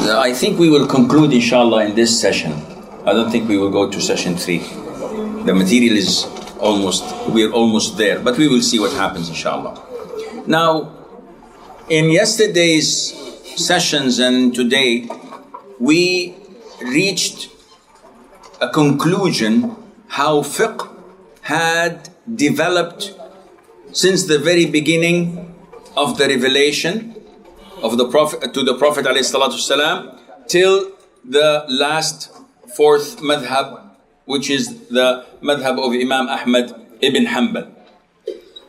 I think we will conclude inshallah in this session. I don't think we will go to session 3. The material is we're almost there, but we will see what happens inshallah. Now, in yesterday's sessions and today, we reached a conclusion how fiqh had developed since the very beginning of the revelation of the Prophet to the Prophet ﷺ till the last fourth madhab, which is the madhab of Imam Ahmad ibn Hanbal.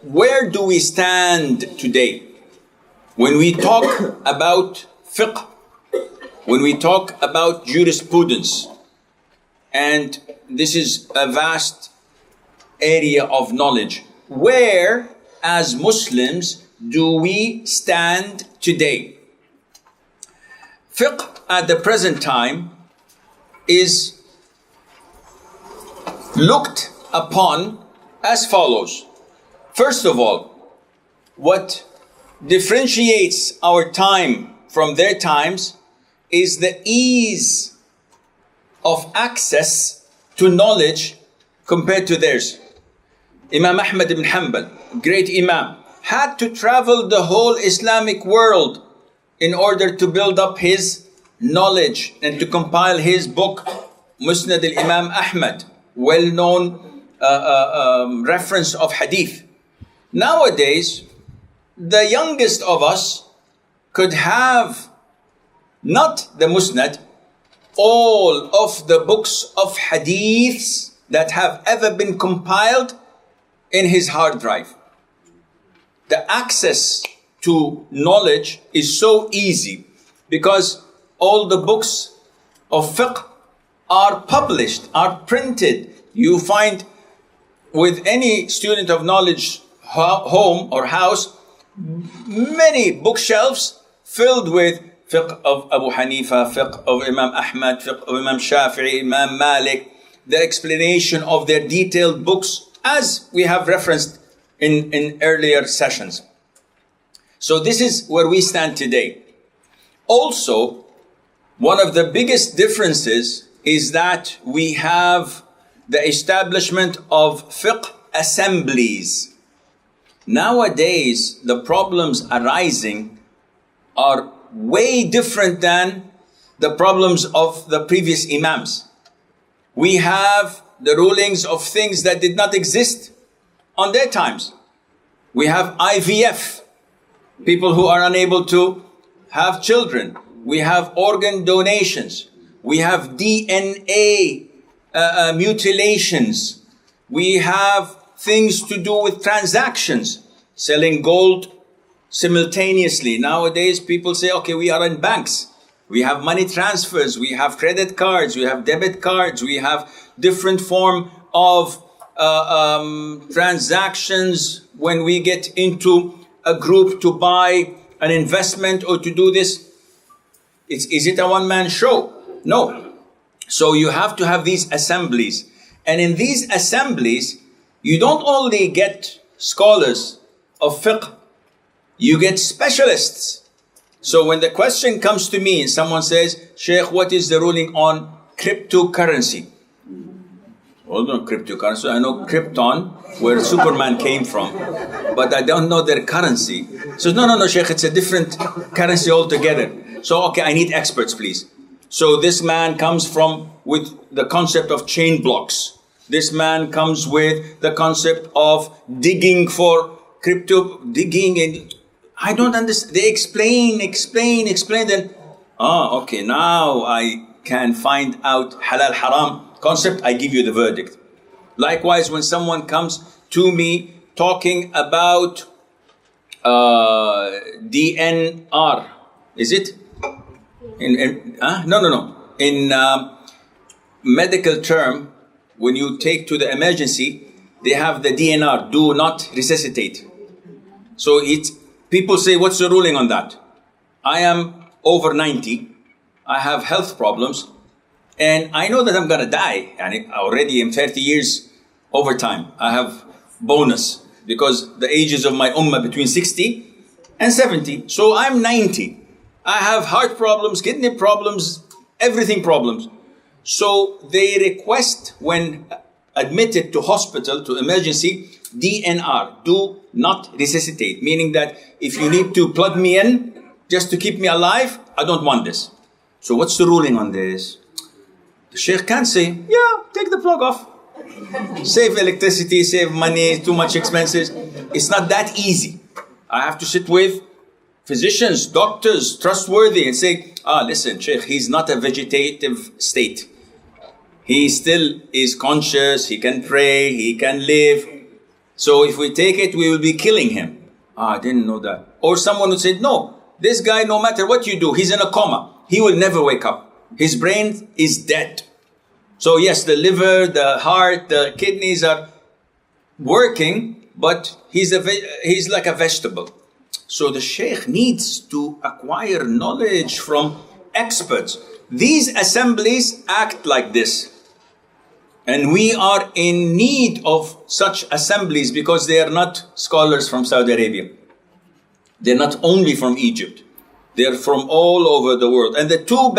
Where do we stand today when we talk about fiqh, when we talk about jurisprudence? And this is a vast area of knowledge. Where, as Muslims, do we stand today? Fiqh at the present time is looked upon as follows. First of all, what differentiates our time from their times is the ease of access to knowledge compared to theirs. Imam Ahmad ibn Hanbal, great Imam, had to travel the whole Islamic world in order to build up his knowledge and to compile his book, Musnad al-Imam Ahmad, well-known reference of Hadith. Nowadays, the youngest of us could have not the Musnad, all of the books of Hadiths that have ever been compiled in his hard drive. The access to knowledge is so easy because all the books of fiqh are published, are printed. You find with any student of knowledge home or house, many bookshelves filled with fiqh of Abu Hanifa, fiqh of Imam Ahmad, fiqh of Imam Shafi'i, Imam Malik, the explanation of their detailed books, as we have referenced in earlier sessions. So this is where we stand today. Also, one of the biggest differences is that we have the establishment of fiqh assemblies. Nowadays, the problems arising are way different than the problems of the previous imams. We have the rulings of things that did not exist on their times. We have IVF, people who are unable to have children. We have organ donations. We have DNA mutilations. We have things to do with transactions, selling gold simultaneously. Nowadays, people say, okay, we are in banks. We have money transfers. We have credit cards. We have debit cards. We have different form of transactions when we get into a group to buy an investment or to do this. Is it a one-man show? No. So you have to have these assemblies. And in these assemblies, you don't only get scholars of fiqh, you get specialists. So when the question comes to me and someone says, Sheikh, what is the ruling on cryptocurrency? Hold on, cryptocurrency. I know Krypton, where Superman came from, but I don't know their currency. So no, Sheikh, it's a different currency altogether. So, okay, I need experts, please. So this man comes with the concept of chain blocks. This man comes with the concept of digging for crypto, digging, and I don't understand. They explain, then, okay, now I can find out halal haram concept, I give you the verdict. Likewise, when someone comes to me talking about DNR, is it? No. In medical term, when you take to the emergency, they have the DNR, do not resuscitate. So people say, what's the ruling on that? I am over 90, I have health problems, and I know that I'm gonna die. And already in 30 years overtime, I have bonus because the ages of my ummah between 60 and 70. So I'm 90. I have heart problems, kidney problems, everything problems. So they request when admitted to hospital, to emergency, DNR, do not resuscitate. Meaning that if you need to plug me in just to keep me alive, I don't want this. So what's the ruling on this? The Sheikh can say, yeah, take the plug off. Save electricity, save money, too much expenses. It's not that easy. I have to sit with physicians, doctors, trustworthy, and say, listen, Sheikh, he's not a vegetative state. He still is conscious, he can pray, he can live. So if we take it, we will be killing him. I didn't know that. Or someone would say, no, this guy, no matter what you do, he's in a coma. He will never wake up. His brain is dead. So yes, the liver, the heart, the kidneys are working, but he's like a vegetable. So the Sheikh needs to acquire knowledge from experts. These assemblies act like this. And we are in need of such assemblies because they are not scholars from Saudi Arabia. They're not only from Egypt. They're from all over the world. And the two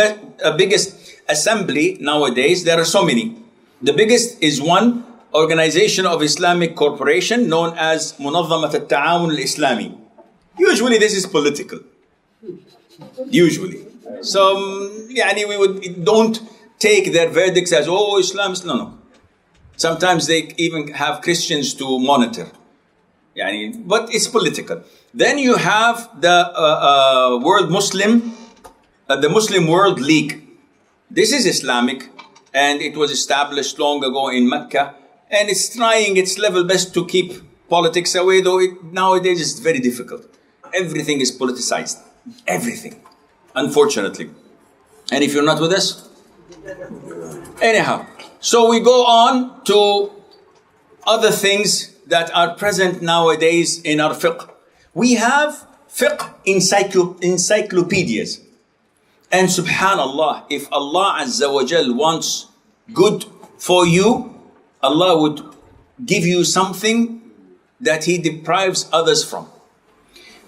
biggest assembly nowadays, there are so many. The biggest is one organization of Islamic corporation known as Munazzamat al-Ta'awun al-Islami. Usually this is political. Usually. So, we don't take their verdicts as, Islam. No. Sometimes they even have Christians to monitor. But it's political. Then you have the the Muslim World League. This is Islamic, and it was established long ago in Mecca, and it's trying its level best to keep politics away, though nowadays it's very difficult. Everything is politicized. Everything. Unfortunately. And if you're not with us? Anyhow. So we go on to other things that are present nowadays in our fiqh. We have fiqh encyclopedias. And subhanallah, if Allah Azza wa Jal wants good for you, Allah would give you something that He deprives others from.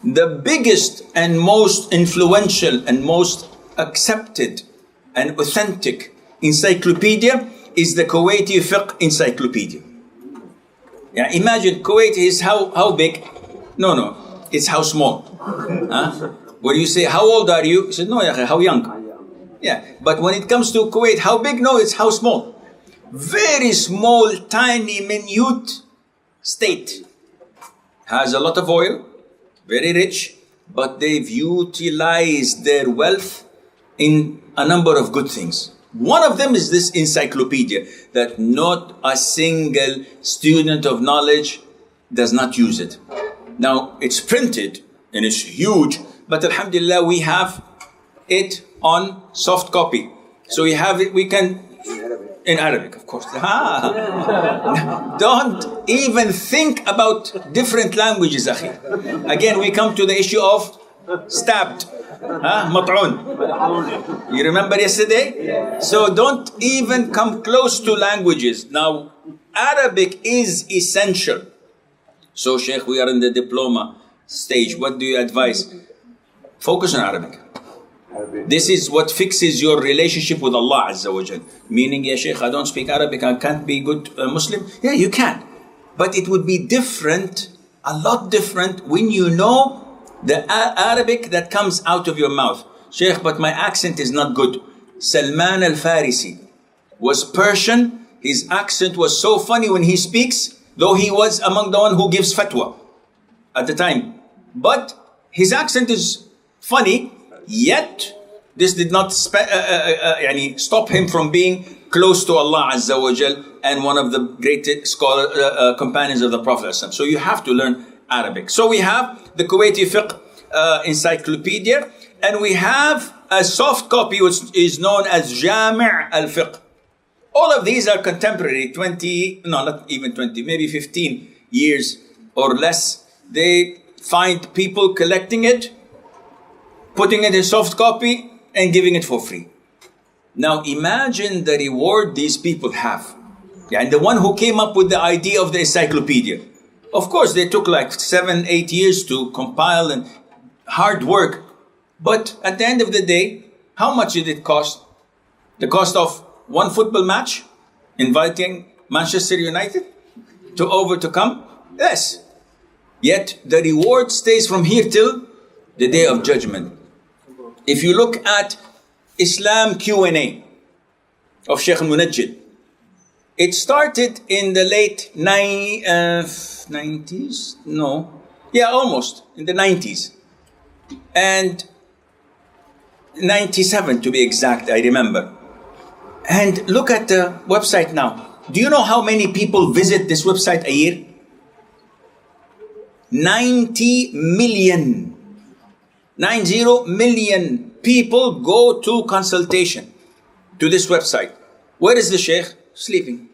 The biggest and most influential and most accepted and authentic encyclopedia is the Kuwaiti Fiqh Encyclopedia. Imagine Kuwait is how big? No, it's how small. When you say, how old are you? You say, no, how young? Yeah, but when it comes to Kuwait, how big? No, it's how small. Very small, tiny, minute state. Has a lot of oil, very rich, but they've utilized their wealth in a number of good things. One of them is this encyclopedia that not a single student of knowledge does not use it. Now, it's printed and it's huge, but alhamdulillah, we have it on soft copy. So we have it, we can, in Arabic, of course. Don't even think about different languages, akhi. Again, we come to the issue of stabbed. Mat'un. You remember yesterday? Yeah. So don't even come close to languages. Now, Arabic is essential. So, Sheikh, we are in the diploma stage. What do you advise? Focus on Arabic. This is what fixes your relationship with Allah Azza wa Jal. Meaning, yeah, Sheikh, I don't speak Arabic, I can't be good Muslim. Yeah, you can. But it would be different, a lot different, when you know the Arabic that comes out of your mouth. Sheikh, but my accent is not good. Salman al-Farisi was Persian. His accent was so funny when he speaks, though he was among the one who gives fatwa at the time. But his accent is funny, yet this did not stop him from being close to Allah Azza wa Jal and one of the greatest companions of the Prophet. So you have to learn Arabic. So we have the Kuwaiti Fiqh Encyclopedia, and we have a soft copy which is known as Jami' al-Fiqh. All of these are contemporary, not even 20, maybe 15 years or less. They find people collecting it, putting it in soft copy, and giving it for free. Now imagine the reward these people have. And the one who came up with the idea of the encyclopedia. Of course, they took like 7-8 years to compile and hard work. But at the end of the day, how much did it cost? The cost of one football match, inviting Manchester United to come? Yes. Yet the reward stays from here till the day of judgment. If you look at Islam Q&A of Sheikh Munajjid, it started in the late 90s? No. Yeah, almost. In the 90s. And 97 to be exact, I remember. And look at the website now. Do you know how many people visit this website a year? 90 million. 90 million people go to consultation to this website. Where is the Sheikh? Sleeping.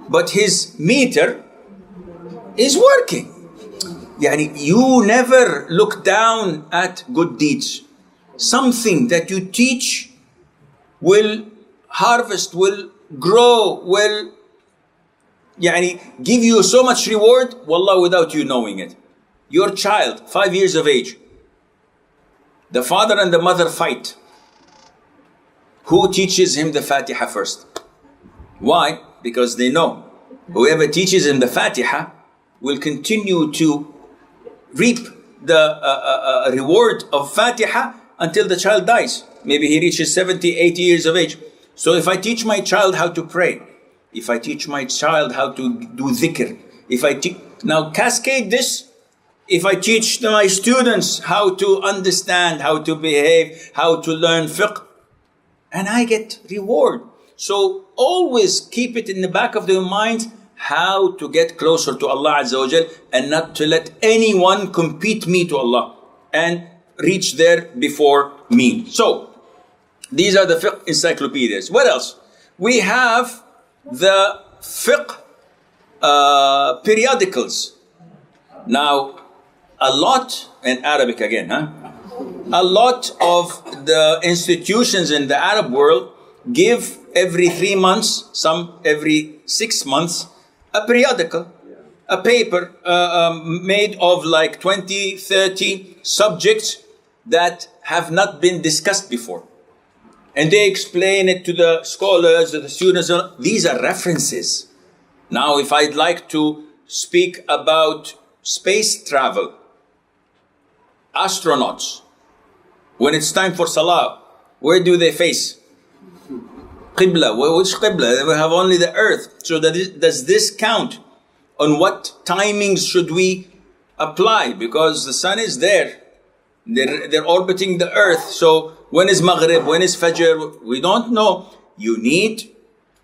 But his meter is working. Yani, you never look down at good deeds. Something that you teach will harvest, will grow, will give you so much reward, wallah, without you knowing it. Your child, 5 years of age, the father and the mother fight. Who teaches him the Fatiha first? Why? Because they know whoever teaches him the Fatiha will continue to reap the reward of Fatiha until the child dies. Maybe he reaches 70, 80 years of age. So if I teach my child how to pray, if I teach my child how to do dhikr, now cascade this, if I teach my students how to understand, how to behave, how to learn fiqh, and I get reward. So always keep it in the back of their minds how to get closer to Allah Azza wa Jal and not to let anyone compete me to Allah and reach there before me. So these are the fiqh encyclopedias. What else? We have the fiqh periodicals. Now, a lot, in Arabic again, a lot of the institutions in the Arab world give every 3 months, some every 6 months, a periodical, a paper made of like 20, 30 subjects that have not been discussed before. And they explain it to the scholars, to the students. These are references. Now, if I'd like to speak about space travel, astronauts, when it's time for Salah, where do they face? Qibla. Which Qibla? They have only the earth. So does this count? On what timings should we apply? Because the sun is there. They're orbiting the earth. So when is Maghrib? When is Fajr? We don't know. You need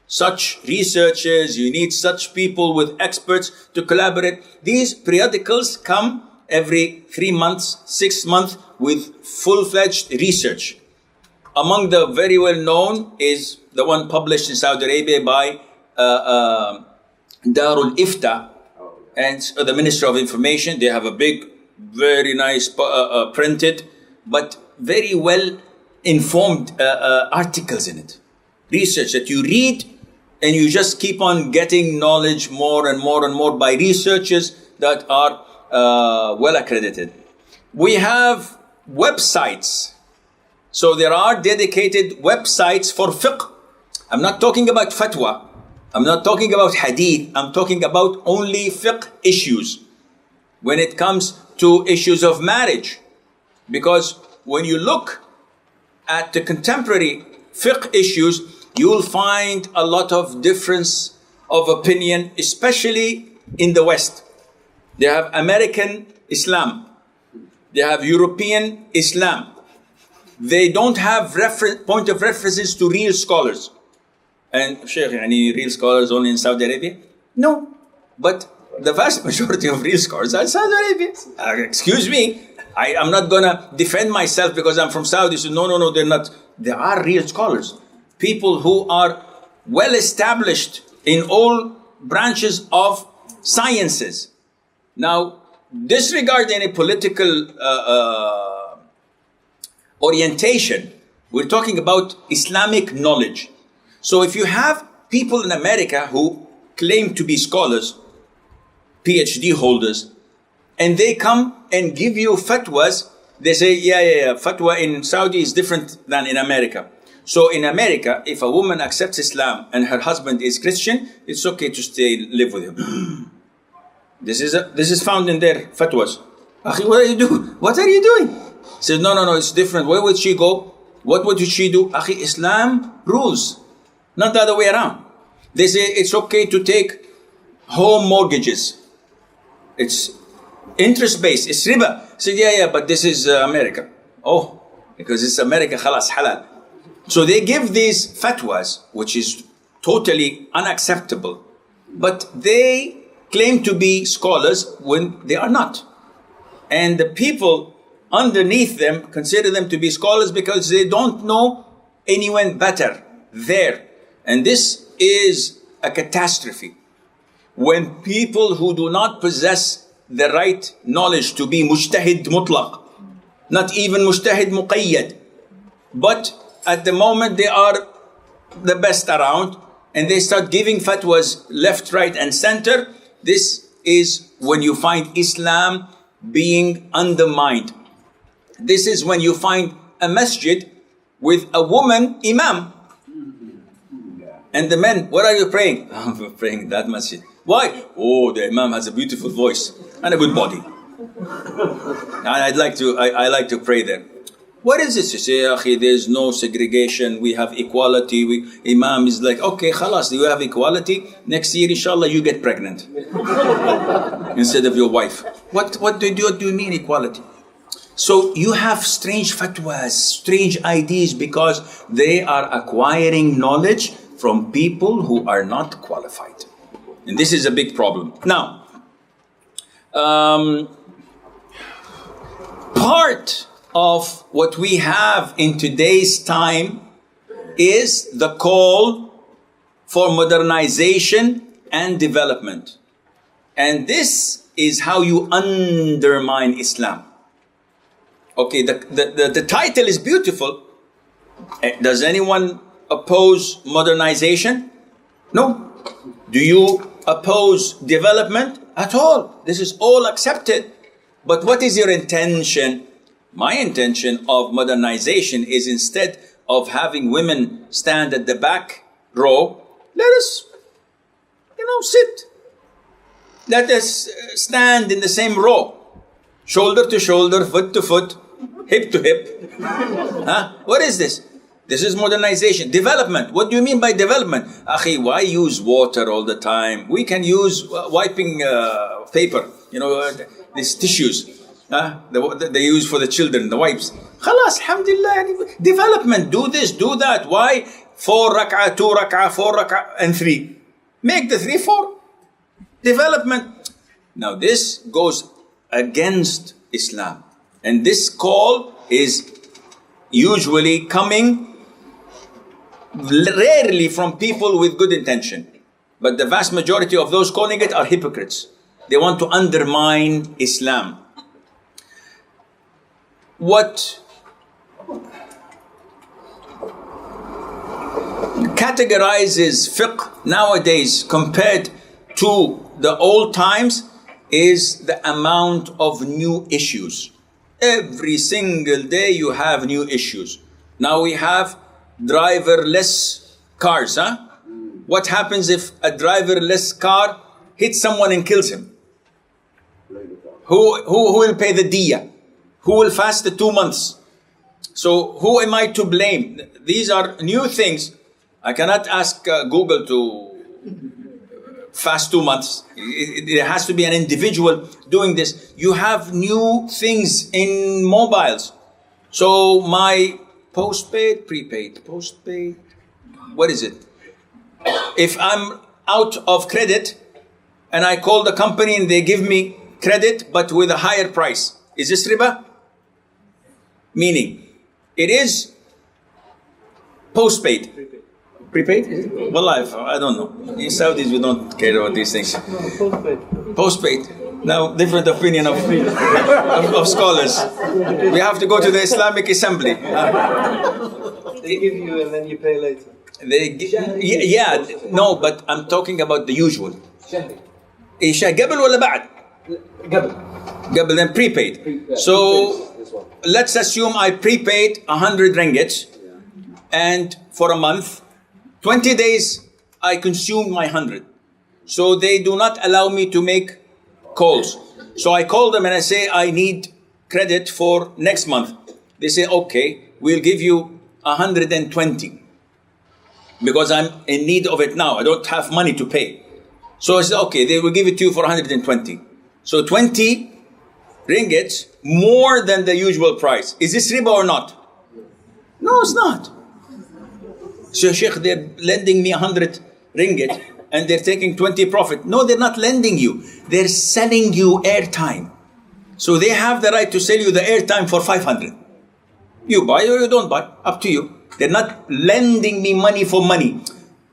such researchers. You need such people with experts to collaborate. These periodicals come every 3 months, 6 months with full-fledged research. Among the very well known is the one published in Saudi Arabia by Darul Ifta and the Ministry of Information. They have a big, very nice printed, but very well informed articles in it. Research that you read and you just keep on getting knowledge more and more and more by researchers that are well accredited. We have websites. So there are dedicated websites for fiqh. I'm not talking about fatwa. I'm not talking about hadith. I'm talking about only fiqh issues. When it comes to issues of marriage. Because when you look at the contemporary fiqh issues, you will find a lot of difference of opinion, especially in the West. They have American Islam. They have European Islam. They don't have point of references to real scholars. And Sheikh, any real scholars only in Saudi Arabia? No. But the vast majority of real scholars are in Saudi Arabia. Excuse me. I'm not going to defend myself because I'm from Saudi. So no, they're not. There are real scholars. People who are well established in all branches of sciences. Now, disregard any political orientation. We're talking about Islamic knowledge. So if you have people in America who claim to be scholars, PhD holders, and they come and give you fatwas They say, yeah, fatwa in Saudi is different than in America. So in America, if a woman accepts Islam and her husband is Christian, it's okay to live with him. This is found in their fatwas. Akhi, what are you doing? What are you doing? He says, no, it's different. Where would she go? What would she do? Akhi, Islam rules, not the other way around. They say it's okay to take home mortgages. It's interest-based. It's riba. I said, yeah, but this is America. Oh, because it's America, khalas, halal. So they give these fatwas, which is totally unacceptable. But they claim to be scholars when they are not. And the people underneath them consider them to be scholars because they don't know anyone better there. And this is a catastrophe. When people who do not possess the right knowledge to be mujtahid mutlaq, not even mujtahid muqayyad, but at the moment they are the best around and they start giving fatwas left, right and center, this is when you find Islam being undermined. This is when you find a masjid with a woman imam. And the men, what are you praying? I'm praying that masjid. Why? Oh, the imam has a beautiful voice and a good body. I like to pray there. What is this? You say, Akhi, there's no segregation. We have equality. Imam is like, okay, khalas, you have equality. Next year, inshallah, you get pregnant instead of your wife. What do you mean equality? So you have strange fatwas, strange ideas because they are acquiring knowledge from people who are not qualified. And this is a big problem. Now, part of what we have in today's time is the call for modernization and development. And this is how you undermine Islam. Okay, the title is beautiful. Does anyone oppose modernization? No. Do you oppose development? At all. This is all accepted. But what is your intention? My intention of modernization is instead of having women stand at the back row, let us, sit. Let us stand in the same row. Shoulder to shoulder, foot to foot, hip to hip. What is this? This is modernization. Development. What do you mean by development? Akhi, why use water all the time? We can use wiping paper, these tissues. They use for the children, the wipes. Khalas, alhamdulillah. Development. Do this, do that. Why? 4 rak'ah, 2 rak'ah, 4 rak'ah, and 3. Make the 3, 4. Development. Now this goes against Islam. And this call is usually coming rarely from people with good intention. But the vast majority of those calling it are hypocrites. They want to undermine Islam. What categorizes fiqh nowadays compared to the old times is the amount of new issues. Every single day you have new issues. Now we have driverless cars. What happens if a driverless car hits someone and kills him? Who will pay the diya? Who will fast the 2 months? So who am I to blame? These are new things. I cannot ask Google to fast 2 months. It has to be an individual doing this. You have new things in mobiles. So my postpaid, prepaid, postpaid, what is it? If I'm out of credit and I call the company and they give me credit but with a higher price, is this riba? Meaning, it is postpaid. Prepaid? Is it? Wallah, I don't know. In Saudis, we don't care about these things. Postpaid. Now, different opinion of scholars. We have to go to the Islamic Assembly. They give you and then you pay later. No, but I'm talking about the usual. شهري. قبل ولا بعد? قبل. Then prepaid. So let's assume I prepaid 100 ringgit, and for a month, 20 days, I consumed my 100. So they do not allow me to make calls. So I call them and I say, I need credit for next month. They say, okay, we'll give you 120 because I'm in need of it now. I don't have money to pay. So I said, okay, they will give it to you for 120. So 20 ringgits more than the usual price. Is this riba or not? No, it's not. So Sheikh, they're lending me 100 ringgit and they're taking 20 profit. No, they're not lending you. They're selling you airtime. So they have the right to sell you the airtime for 500. You buy or you don't buy, up to you. They're not lending me money for money.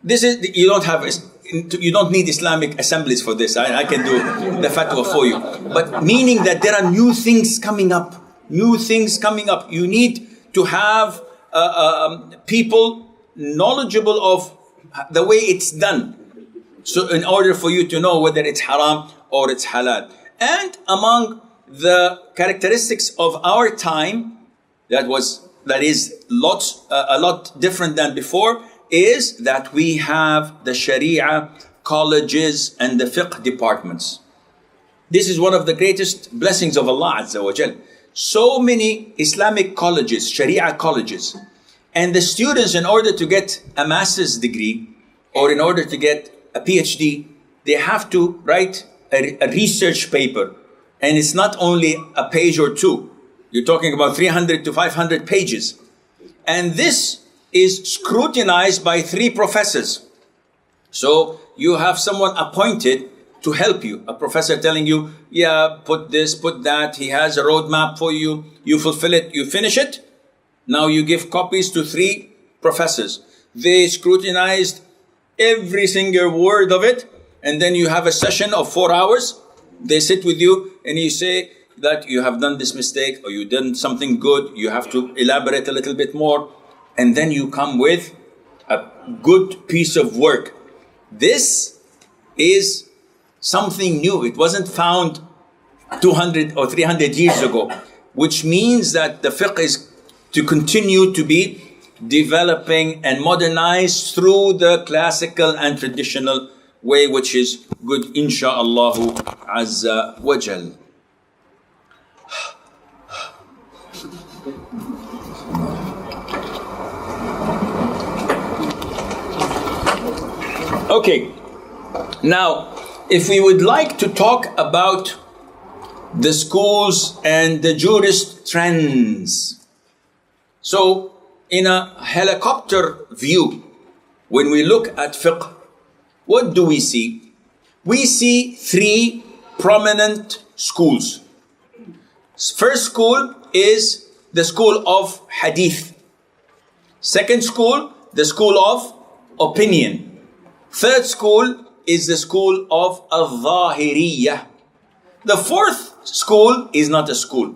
This is, you don't need Islamic assemblies for this. I can do the fatwa for you. But meaning that there are new things coming up. New things coming up. You need to have people knowledgeable of the way it's done. So in order for you to know whether it's haram or it's halal. And among the characteristics of our time, that is a lot different than before, is that we have the Sharia colleges and the Fiqh departments. This is one of the greatest blessings of Allah Azza wa Jal. So many Islamic colleges, Sharia colleges, and the students, in order to get a master's degree or in order to get a PhD, they have to write a research paper. And it's not only a page or two. You're talking about 300 to 500 pages. And this is scrutinized by 3 professors. So you have someone appointed to help you. A professor telling you, yeah, put this, put that. He has a roadmap for you. You fulfill it, you finish it. Now you give copies to 3 professors. They scrutinized every single word of it. And then you have a session of 4 hours. They sit with you and you say that you have done this mistake or you've done something good. You have to elaborate a little bit more. And then you come with a good piece of work. This is something new. It wasn't found 200 or 300 years ago, which means that the fiqh is to continue to be developing and modernized through the classical and traditional way, which is good, insha'Allah azza wa jal. Okay, now if we would like to talk about the schools and the jurist trends. So in a helicopter view, when we look at fiqh, what do we see? We see 3 prominent schools. First school is the school of Hadith. Second school, the school of opinion. Third school is the school of Al-Zahiriyyah. The 4th school is not a school.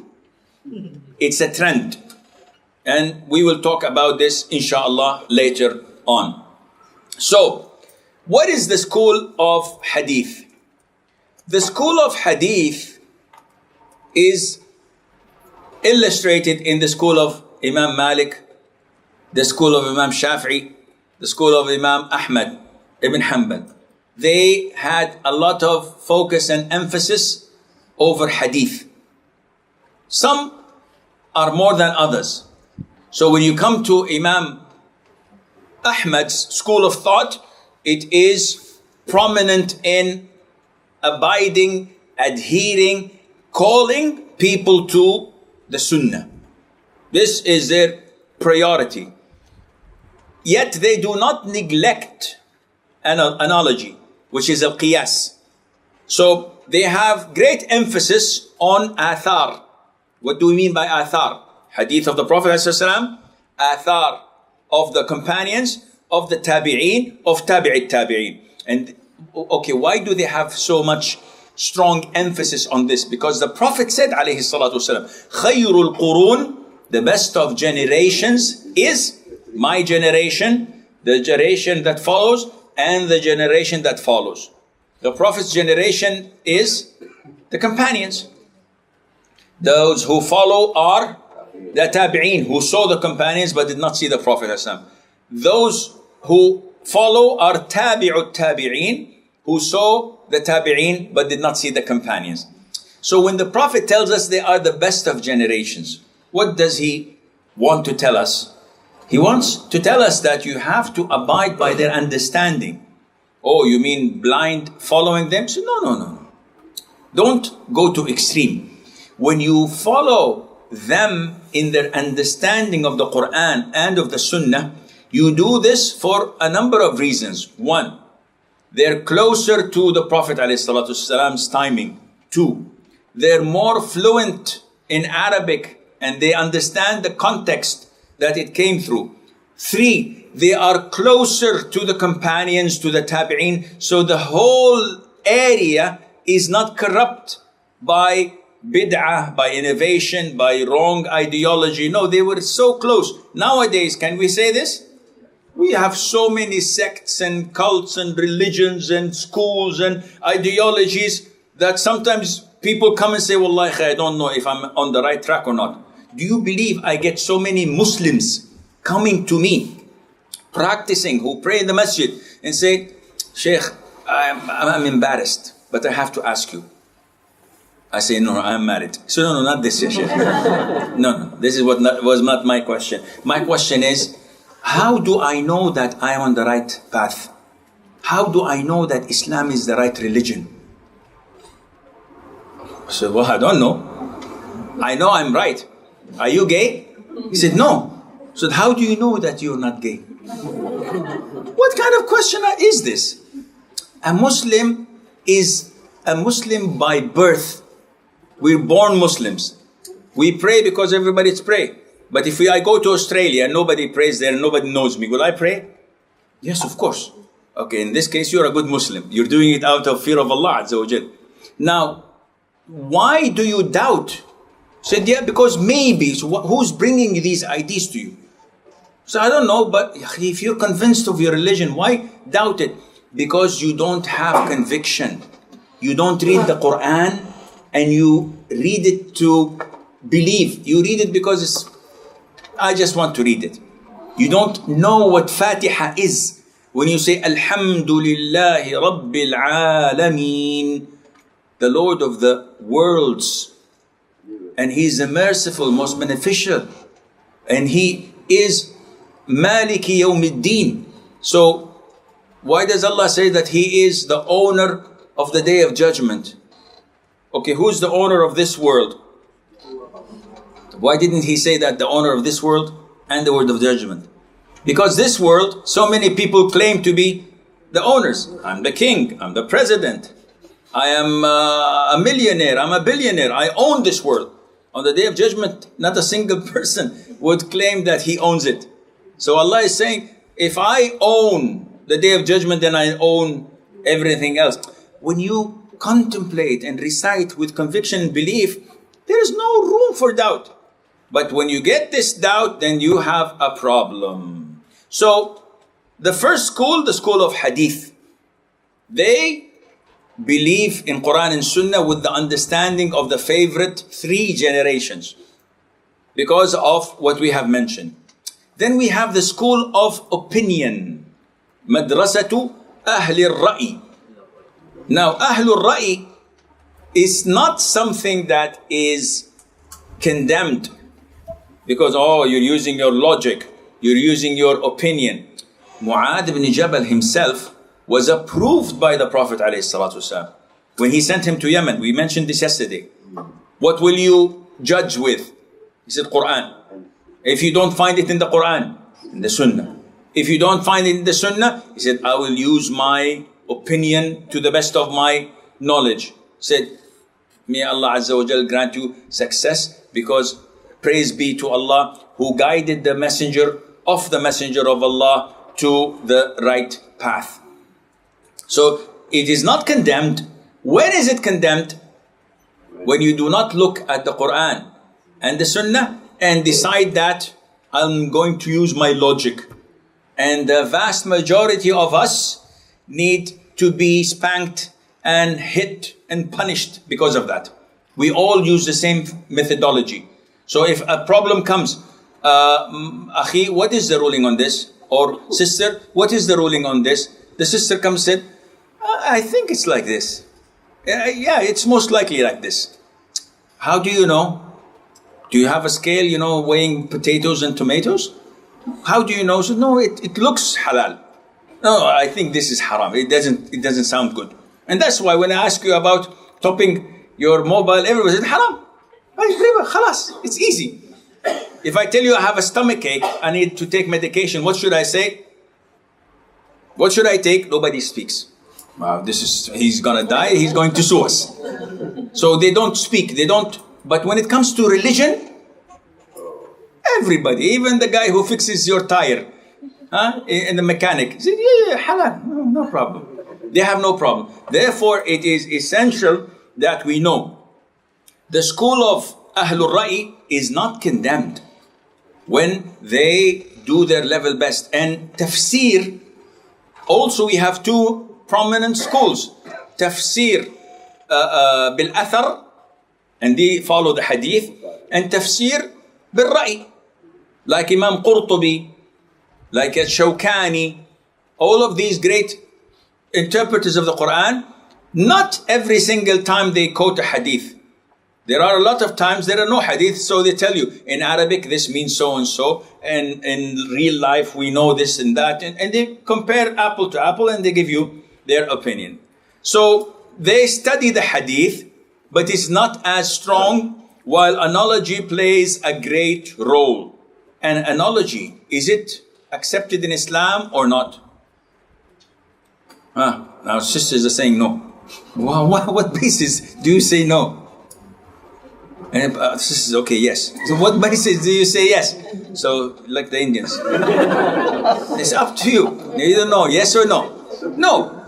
It's a trend. And we will talk about this, inshallah, later on. So, what is the school of Hadith? The school of Hadith is illustrated in the school of Imam Malik, the school of Imam Shafi'i, the school of Imam Ahmad ibn Hanbal. They had a lot of focus and emphasis over Hadith. Some are more than others. So when you come to Imam Ahmad's school of thought, it is prominent in abiding, adhering, calling people to the Sunnah. This is their priority. Yet they do not neglect analogy, which is al-qiyas. So they have great emphasis on athar. What do we mean by athar? Hadith of the Prophet ﷺ, athar of the companions, of the tabi'een, of tabi'it tabi'een. And okay, why do they have so much strong emphasis on this? Because the Prophet said, alayhi salatu wasalam, khayrul qurun, the best of generations is my generation, the generation that follows, and the generation that follows. The Prophet's generation is the companions. Those who follow are the tabi'een, who saw the companions but did not see the Prophet ﷺ. Those who follow are tabi'ut tabi'een, who saw the tabi'een but did not see the companions. So when the Prophet tells us they are the best of generations, what does he want to tell us? He wants to tell us that you have to abide by their understanding. Oh, you mean blind following them? So no. Don't go to extreme. When you follow them in their understanding of the Quran and of the Sunnah, you do this for a number of reasons. One, they're closer to the Prophet ﷺ's timing. Two, they're more fluent in Arabic and they understand the context that it came through. Three, they are closer to the companions, to the tabi'een, so the whole area is not corrupt by bid'ah, by innovation, by wrong ideology. No, they were so close. Nowadays, can we say this? We have so many sects and cults and religions and schools and ideologies that sometimes people come and say, Wallahi, I don't know if I'm on the right track or not. Do you believe I get so many Muslims coming to me, practicing, who pray in the masjid and say, Sheikh, I'm embarrassed, but I have to ask you. I say, no, I'm married. So no, not this, Sheikh. No, this is was not my question. My question is, how do I know that I am on the right path? How do I know that Islam is the right religion? I said, well, I don't know. I know I'm right. Are you gay? He said, no. So how do you know that you're not gay? What kind of question is this? A Muslim is a Muslim by birth. We're born Muslims. We pray because everybody's pray. But if I go to Australia and nobody prays there and nobody knows me, will I pray? Yes, of course. Okay, in this case, you're a good Muslim. You're doing it out of fear of Allah Azza wa Jal. Now, why do you doubt? Said, yeah, because maybe. So who's bringing these ideas to you? So I don't know, but if you're convinced of your religion, why doubt it? Because you don't have conviction. You don't read the Quran and you read it to believe. You read it because I just want to read it. You don't know what Fatiha is. When you say, Alhamdulillahi Rabbil Alameen, the Lord of the worlds, and He is the merciful, most beneficial, and He is Maliki Yawmiddin. So, why does Allah say that He is the owner of the Day of Judgment? Okay, who's the owner of this world? Why didn't He say that the owner of this world and the world of judgment? Because this world, so many people claim to be the owners. I'm the king, I'm the president, I am a millionaire, I'm a billionaire, I own this world. On the Day of Judgment, not a single person would claim that he owns it. So Allah is saying, if I own the Day of Judgment, then I own everything else. When you contemplate and recite with conviction and belief, there is no room for doubt. But when you get this doubt, then you have a problem. So, the first school, the school of Hadith, they believe in Quran and Sunnah with the understanding of the favorite three generations because of what we have mentioned. Then we have the school of opinion, Madrasatu Ahli Ra'i. Now, Ahlul Ra'i is not something that is condemned because, oh, you're using your logic, you're using your opinion. Mu'adh ibn Jabal himself was approved by the Prophet ﷺ when he sent him to Yemen. We mentioned this yesterday. What will you judge with? He said, Quran. If you don't find it in the Quran, in the Sunnah. If you don't find it in the Sunnah, he said, I will use my opinion to the best of my knowledge. He said, may Allah Azza wa Jal grant you success, because praise be to Allah who guided the messenger of Allah to the right path. So it is not condemned. When is it condemned? When you do not look at the Quran and the Sunnah and decide that I'm going to use my logic. And the vast majority of us need to be spanked and hit and punished because of that. We all use the same methodology. So if a problem comes, Akhi, what is the ruling on this? Or sister, what is the ruling on this? The sister comes and said, I think it's like this. Yeah, it's most likely like this. How do you know? Do you have a scale, weighing potatoes and tomatoes? How do you know? So no, it looks halal. No, I think this is haram. It doesn't sound good. And that's why when I ask you about topping your mobile, everybody says haram. Khalas, it's easy. If I tell you I have a stomach ache, I need to take medication, what should I say? What should I take? Nobody speaks. Wow, he's gonna die, he's going to sue us. So they don't speak, but when it comes to religion, everybody, even the guy who fixes your tire, and the mechanic, said, yeah, halal, no problem. They have no problem. Therefore, it is essential that we know. The school of Ahlul Ra'i is not condemned when they do their level best. And tafsir, also we have two prominent schools. Tafsir bil athar, and they follow the hadith, and tafsir bil ra'i, like Imam Qurtubi, like Shawkani, all of these great interpreters of the Quran. Not every single time they quote a hadith. There are a lot of times there are no hadith, so they tell you in Arabic this means so and so, and in real life we know this and that, and they compare apple to apple and they give you their opinion. So they study the hadith, but it's not as strong, while analogy plays a great role. And analogy, is it accepted in Islam or not? Now sisters are saying no. Wow, what basis do you say no? And this is okay, yes. So what basis do you say yes? So, like the Indians. It's up to you. You don't know, yes or no? No.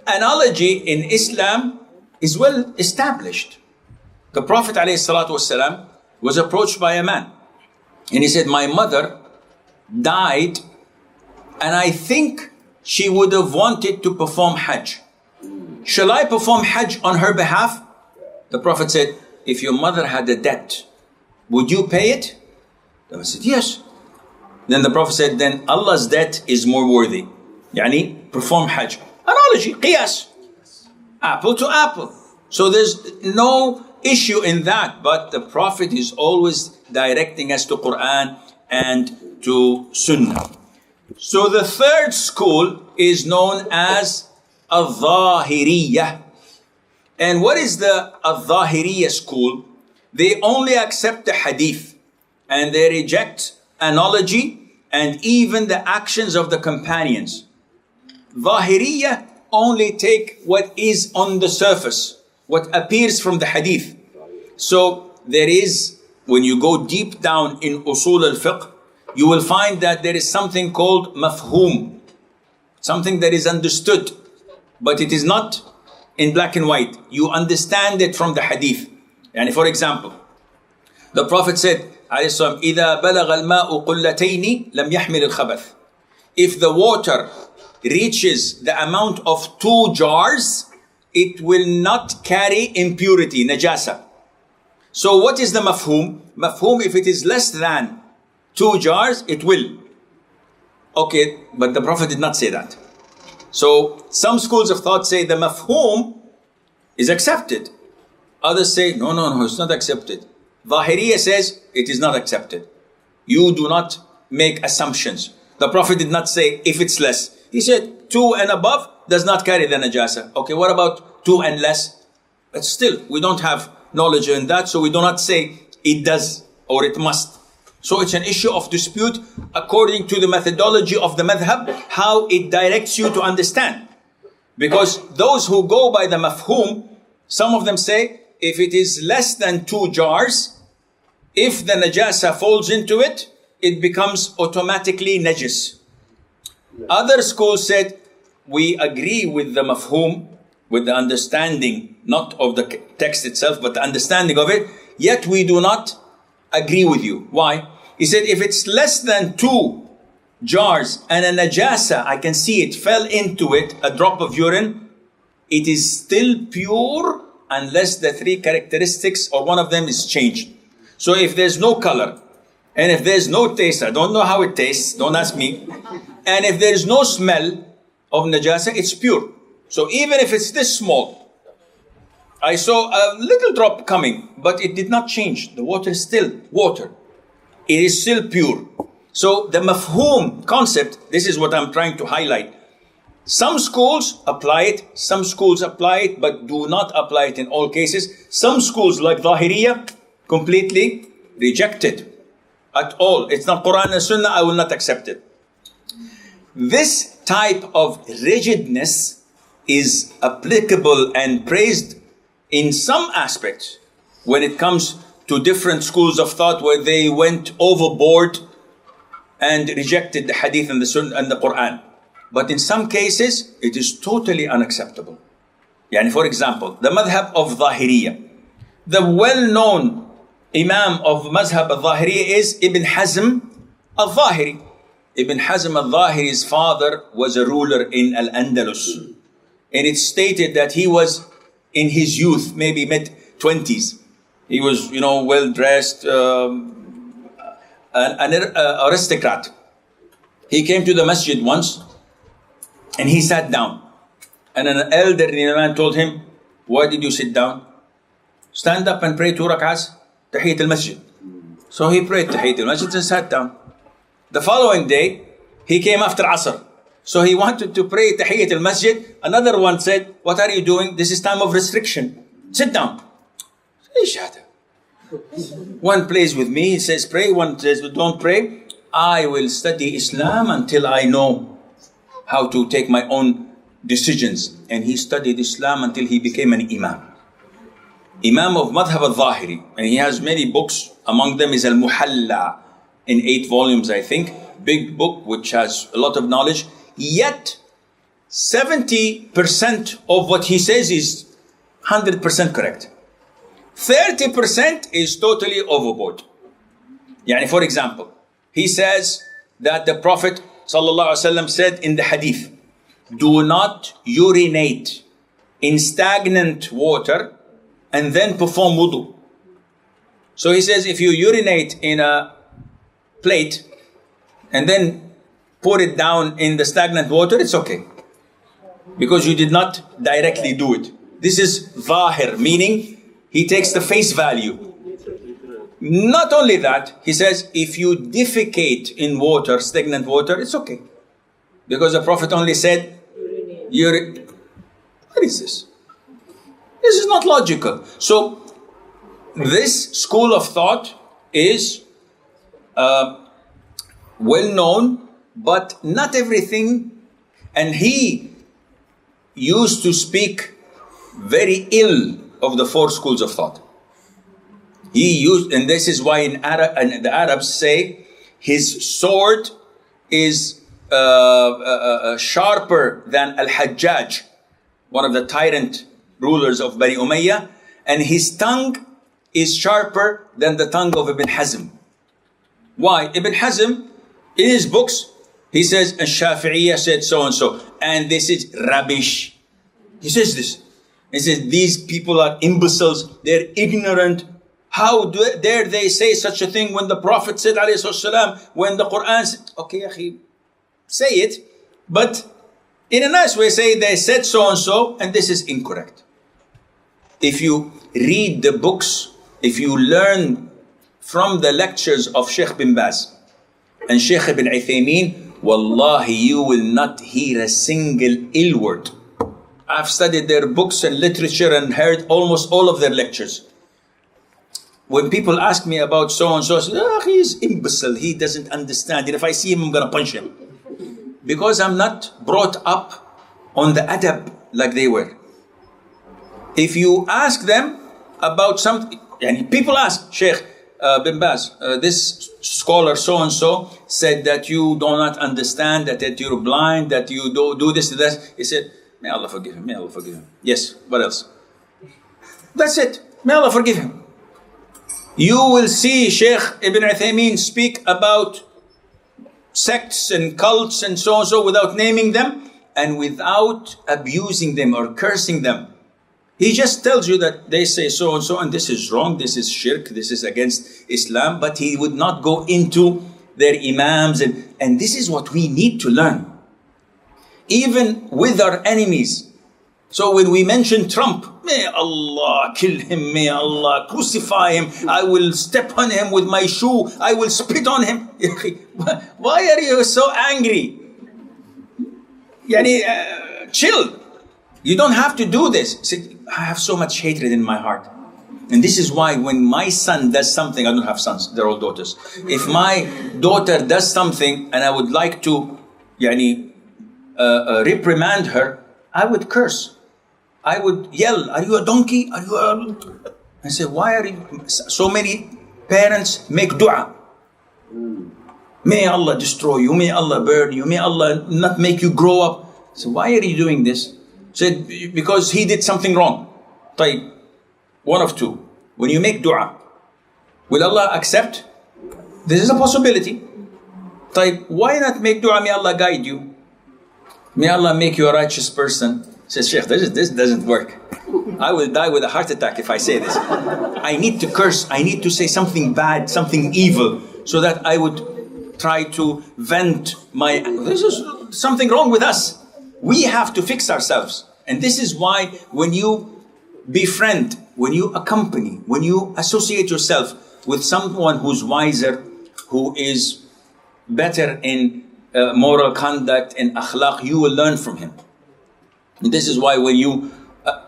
Analogy in Islam is well established. The Prophet ﷺ was approached by a man. And he said, my mother died, and I think she would have wanted to perform Hajj. Shall I perform Hajj on her behalf? The Prophet said, if your mother had a debt, would you pay it? The Prophet said, yes. Then the Prophet said, then Allah's debt is more worthy. Yani, perform Hajj. Analogy, qiyas. Apple to apple. So there's no issue in that, but the Prophet is always directing us to Quran and to Sunnah. So the third school is known as al-Zahiriyyah. And what is the al-Zahiriyyah school? They only accept the hadith and they reject analogy and even the actions of the companions. Zahiriyyah only take what is on the surface, what appears from the hadith. So there is, when you go deep down in usul al-fiqh, you will find that there is something called mafhum, something that is understood, but it is not in black and white. You understand it from the hadith. And for example, the Prophet said, إِذَا بَلَغَ الْمَاءُ قُلَّتَيْنِ لَمْ يَحْمِلِ الْخَبَثِ. If the water reaches the amount of 2 jars, it will not carry impurity, najasa. So what is the mafhum? Mafhum, if it is less than 2 jars, it will. Okay, but the Prophet did not say that. So some schools of thought say the mafhum is accepted. Others say, no, it's not accepted. Zahiriyyah says it is not accepted. You do not make assumptions. The Prophet did not say if it's less. He said 2 and above does not carry the najasa. Okay, what about 2 and less? But still, we don't have knowledge in that, so we do not say it does or it must. So it's an issue of dispute according to the methodology of the madhab, how it directs you to understand. Because those who go by the mafhum, some of them say, if it is less than 2 jars, if the najasa falls into it, it becomes automatically najis. Other schools said, we agree with the mafhum, with the understanding, not of the text itself, but the understanding of it, yet we do not agree with you. Why? He said, if it's less than 2 jars and a najasa, I can see it, fell into it, a drop of urine, it is still pure unless the three characteristics or one of them is changed. So if there's no color, and if there's no taste, I don't know how it tastes, don't ask me. And if there's no smell of najasa, it's pure. So even if it's this small, I saw a little drop coming, but it did not change. The water is still water. It is still pure. So the mafhum concept, this is what I'm trying to highlight. Some schools apply it, some schools apply it, but do not apply it in all cases. Some schools like Zahiriyya completely reject it at all. It's not Quran and Sunnah, I will not accept it. This type of rigidness is applicable and praised in some aspects when it comes to different schools of thought where they went overboard and rejected the Hadith and the Sunnah and the Quran. But in some cases, it is totally unacceptable. Yani for example, the madhab of Zahiriyya. The well-known Imam of Mazhab al-Zahiriyya is Ibn Hazm al-Zahiri. Ibn Hazm al-Zahiri's father was a ruler in Al-Andalus. And it's stated that he was in his youth, maybe mid-20s. He was, well-dressed, an aristocrat. He came to the masjid once and he sat down. And an elderly man told him, "Why did you sit down? Stand up and pray 2 rak'ahs, Tahiyyat al-Masjid." So he prayed Tahiyyat al-Masjid and sat down. The following day, he came after Asr. So he wanted to pray Tahiyyat al-Masjid. Another one said, "What are you doing? This is time of restriction. Sit down." One plays with me, he says pray, one says don't pray. I will study Islam until I know how to take my own decisions. And he studied Islam until he became an Imam. Imam of Madhab al-Zahiri. And he has many books. Among them is Al-Muhalla in 8 volumes, I think. Big book which has a lot of knowledge. Yet 70% of what he says is 100% correct. 30% is totally overboard. Yani for example, he says that the Prophet ﷺ said in the Hadith, "Do not urinate in stagnant water and then perform wudu." So he says if you urinate in a plate and then pour it down in the stagnant water, it's okay. Because you did not directly do it. This is zahir, meaning he takes the face value. Not only that, he says, if you defecate in water, stagnant water, it's okay. Because the Prophet only said, what is this? This is not logical. So, this school of thought is well known, but not everything. And he used to speak very ill of the 4 schools of thought. He used, and this is why in Arab, and the Arabs say his sword is sharper than Al-Hajjaj, one of the tyrant rulers of Bani Umayyah, and his tongue is sharper than the tongue of Ibn Hazm. Why? Ibn Hazm, in his books, he says, Al-Shafi'iyya said so and so, and this is rubbish. He says this. He says, these people are imbeciles, they're ignorant. How dare they say such a thing when the Prophet said, ﷺ, when the Quran said, okay, akhi, say it, but in a nice way say they said so and so, and this is incorrect. If you read the books, if you learn from the lectures of Sheikh bin Baz and Sheikh ibn Uthaymeen, wallahi, you will not hear a single ill word. I've studied their books and literature and heard almost all of their lectures. When people ask me about so and so, I say, he's imbecile, he doesn't understand. And if I see him, I'm going to punch him. Because I'm not brought up on the adab like they were. If you ask them about something, and people ask, Sheikh bin Baz, this scholar so and so said that you do not understand, that you're blind, that you do this and that. He said, may Allah forgive him, may Allah forgive him. Yes, what else? That's it, may Allah forgive him. You will see Sheikh Ibn Uthaymeen speak about sects and cults and so without naming them and without abusing them or cursing them. He just tells you that they say so and so, and this is wrong, this is shirk, this is against Islam, but he would not go into their imams, and this is what we need to learn. Even with our enemies. So when we mention Trump, may Allah kill him, may Allah crucify him, I will step on him with my shoe, I will spit on him. Why are you so angry? Chill. You don't have to do this. See, I have so much hatred in my heart. And this is why when my son does something, I don't have sons, they're all daughters. If my daughter does something and I would like to reprimand her, I would curse. I would yell, are you a donkey? Are you a... I say, why are you... So many parents make dua. May Allah destroy you, may Allah burn you, may Allah not make you grow up. So why are you doing this? Said, because he did something wrong. طيب, one of two. When you make dua, will Allah accept? This is a possibility. طيب, why not make dua, may Allah guide you? May Allah make you a righteous person. Says, Sheikh, this doesn't work. I will die with a heart attack if I say this. I need to curse, I need to say something bad, something evil, so that I would try to vent my... This is something wrong with us. We have to fix ourselves. And this is why when you befriend, when you accompany, when you associate yourself with someone who's wiser, who is better in moral conduct and akhlaq, you will learn from him. And this is why when you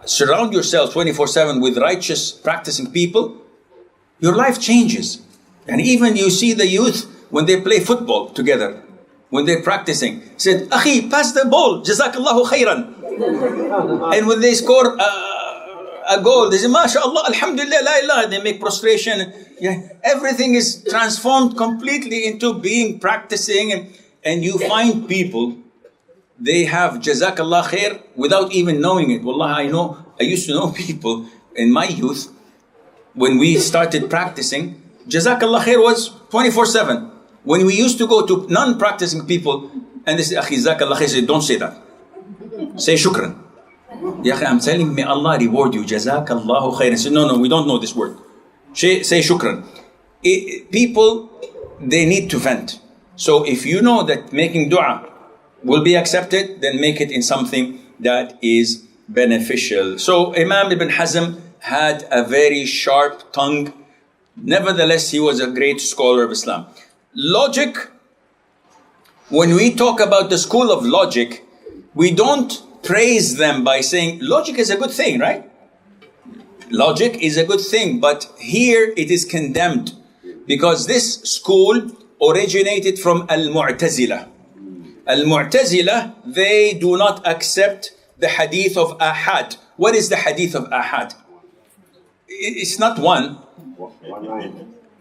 surround yourself 24/7 with righteous, practicing people, your life changes. And even you see the youth when they play football together, when they're practicing, said, Akhi, pass the ball, Jazakallahu khairan. And when they score a goal, they say, MashaAllah, Alhamdulillah, La ilaha. They make prostration. Yeah, everything is transformed completely into being practicing. And you find people, they have Jazakallah khair without even knowing it. Wallah, I used to know people in my youth, when we started practicing, Jazakallah khair was 24/7. When we used to go to non-practicing people, and they say, Akhi, Jazakallah khair, say, don't say that. Say shukran. Ya akhi, I'm telling, may Allah reward you, Jazakallahu khair. Say, no, we don't know this word. Say shukran. People, they need to vent. So if you know that making dua will be accepted, then make it in something that is beneficial. So Imam Ibn Hazm had a very sharp tongue. Nevertheless, he was a great scholar of Islam. Logic, when we talk about the school of logic, we don't praise them by saying, logic is a good thing, right? Logic is a good thing, but here it is condemned because this school originated from Al-Mu'tazila. Al-Mu'tazila, they do not accept the hadith of Ahad. What is the hadith of Ahad? It's not one.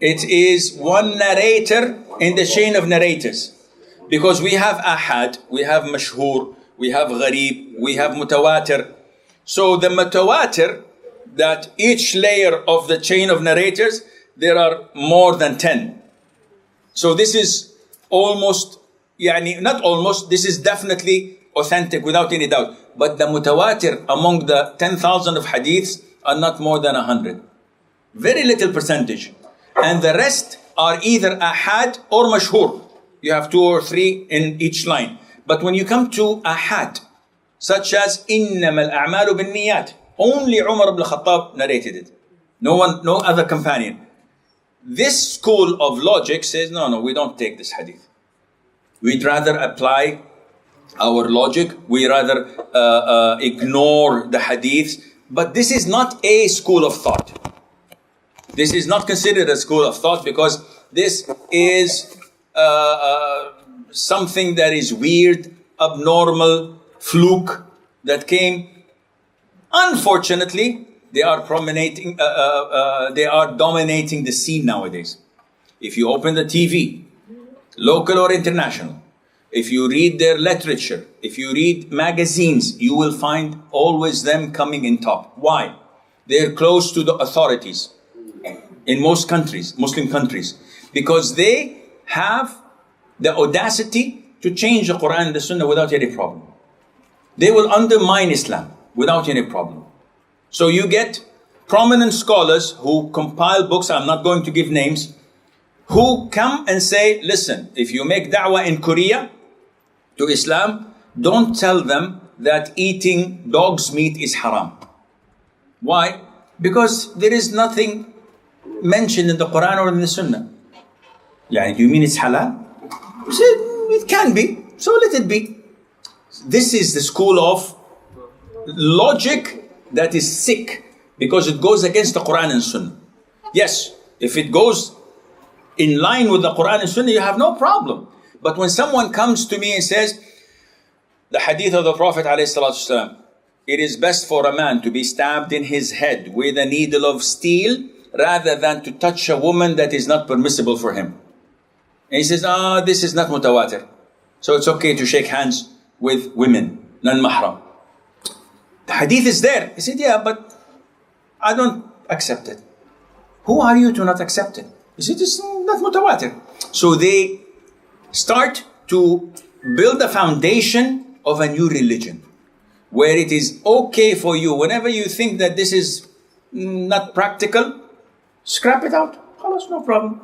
It is one narrator in the chain of narrators. Because we have Ahad, we have Mashhur, we have Gharib, we have Mutawatir. So the Mutawatir, that each layer of the chain of narrators, there are more than 10. So this is almost, not almost, this is definitely authentic without any doubt. But the Mutawatir among the 10,000 of hadiths are not more than 100. Very little percentage. And the rest are either Ahad or Mashhur. You have 2 or 3 in each line. But when you come to Ahad, such as إِنَّمَا الْأَعْمَالُ بِالنِّيَّاتِ, only Umar ibn Khattab narrated it. No other companion. This school of logic says, no, we don't take this hadith. We'd rather apply our logic. We rather ignore the hadiths. But this is not a school of thought. This is not considered a school of thought because this is something that is weird, abnormal, fluke that came. Unfortunately, they are dominating the scene nowadays. If you open the TV, local or international, if you read their literature, if you read magazines, you will find always them coming in top. Why? They're close to the authorities in most countries, Muslim countries, because they have the audacity to change the Quran and the Sunnah without any problem. They will undermine Islam without any problem. So you get prominent scholars who compile books, I'm not going to give names, who come and say, listen, if you make da'wah in Korea to Islam, don't tell them that eating dog's meat is haram. Why? Because there is nothing mentioned in the Quran or in the Sunnah. Yani, do you mean it's halal? You said, it can be, so let it be. This is the school of logic that is sick, because it goes against the Quran and Sunnah. Yes, if it goes in line with the Quran and Sunnah, you have no problem. But when someone comes to me and says, the hadith of the Prophet ﷺ, it is best for a man to be stabbed in his head with a needle of steel rather than to touch a woman that is not permissible for him. And he says, this is not mutawatir, so it's okay to shake hands with women, non-mahram. The hadith is there. He said, yeah, but I don't accept it. Who are you to not accept it? He said, it's not mutawatir. So they start to build a foundation of a new religion, where it is okay for you, whenever you think that this is not practical, scrap it out. Khalas, no problem.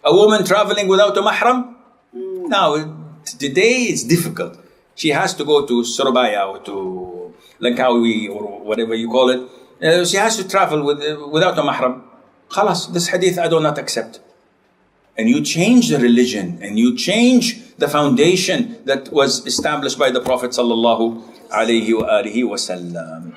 A woman traveling without a mahram? Now, today it's difficult. She has to go to Surabaya or to Langkawi or whatever you call it. She has to travel without a mahram. Khalas, this hadith I do not accept. And you change the religion, and you change the foundation that was established by the Prophet sallallahu alaihi wasallam.